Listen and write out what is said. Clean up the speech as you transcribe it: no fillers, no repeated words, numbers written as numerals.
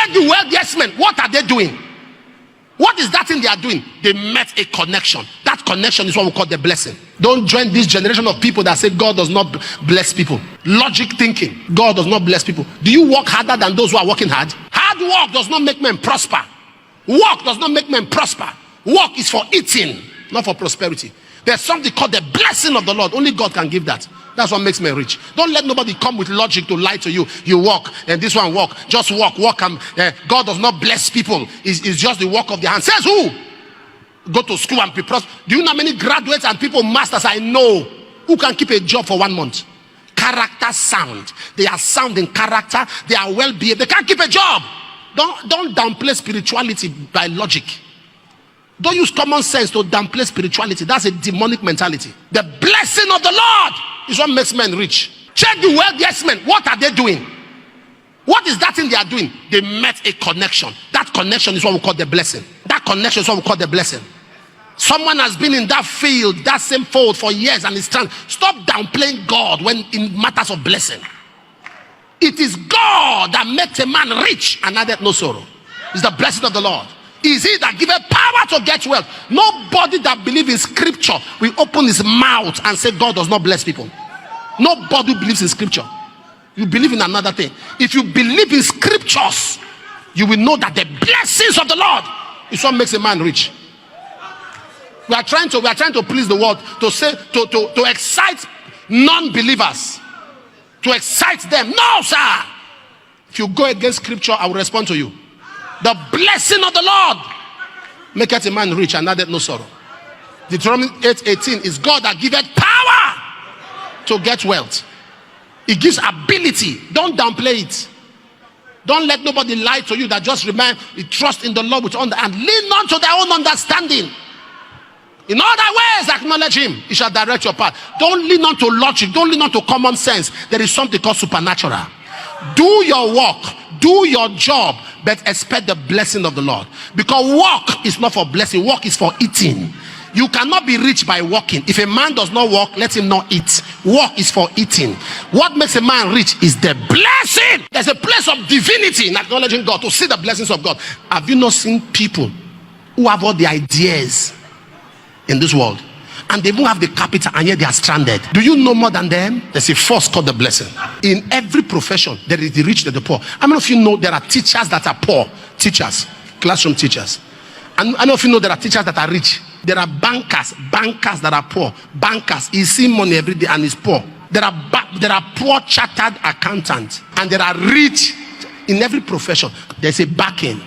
Check the wealthiest men. What are they doing? What is that thing they are doing? They met a connection. That connection is what we call the blessing. Don't join this generation of people that say God does not bless people. Logic thinking. God does not bless people. Do you work harder than those who are working hard? Hard work does not make men prosper. Work does not make men prosper. Work is for eating, not for prosperity. There's something called the blessing of the Lord. Only God can give that. That's what makes men rich. Don't let nobody come with logic to lie to you. You walk and this one walk. Just walk. God does not bless people. It's just the work of their hands. Says who? Go to school and be prosperous. Do you know how many graduates and people, masters I know who can keep a job for 1 month? Character sound. They are sound in character. They are well behaved. They can't keep a job. Don't downplay spirituality by logic. Don't use common sense to downplay spirituality. That's a demonic mentality. The blessing of the Lord is what makes men rich. Check the wealthiest men. What are they doing? What is that thing they are doing? They met a connection. That connection is what we call the blessing. That connection is what we call the blessing. Someone has been in that field, that same fold for years and is trying. Stop downplaying God when in matters of blessing. It is God that makes a man rich and addeth no sorrow. It's the blessing of the Lord. Is he that giveth power to get wealth? Nobody that believes in scripture will open his mouth and say God does not bless people. Nobody believes in scripture. You believe in another thing. If you believe in scriptures, you will know that the blessings of the Lord is what makes a man rich. We are trying to please the world, to say to excite non-believers, to excite them. No, sir. If you go against scripture, I will respond to you. The blessing of the Lord maketh a man rich and addeth no sorrow. Deuteronomy 8:18 is God that giveth power to get wealth. He gives ability. Don't downplay it. Don't let nobody lie to you that just remain trust in the Lord with all and lean not to their own understanding. In other ways, acknowledge him. He shall direct your path. Don't lean on to logic. Don't lean on to common sense. There is something called supernatural. Do your work. Do your job, but expect the blessing of the Lord. Because work is not for blessing. Work is for eating. You cannot be rich by working. If a man does not work, let him not eat. Work is for eating. What makes a man rich is the blessing. There's a place of divinity in acknowledging God, to see the blessings of God. Have you not seen people who have all the ideas in this world, and they won't have the capital, and yet they are stranded? Do you know more than them? There's a force called the blessing. In every profession, there is the rich and the poor. How many of you know there are teachers that are poor? Teachers, classroom teachers. And how many of you know there are teachers that are rich? There are bankers that are poor. Bankers, he sees money every day and is poor. There are poor chartered accountants, and there are rich. In every profession, there's a backing.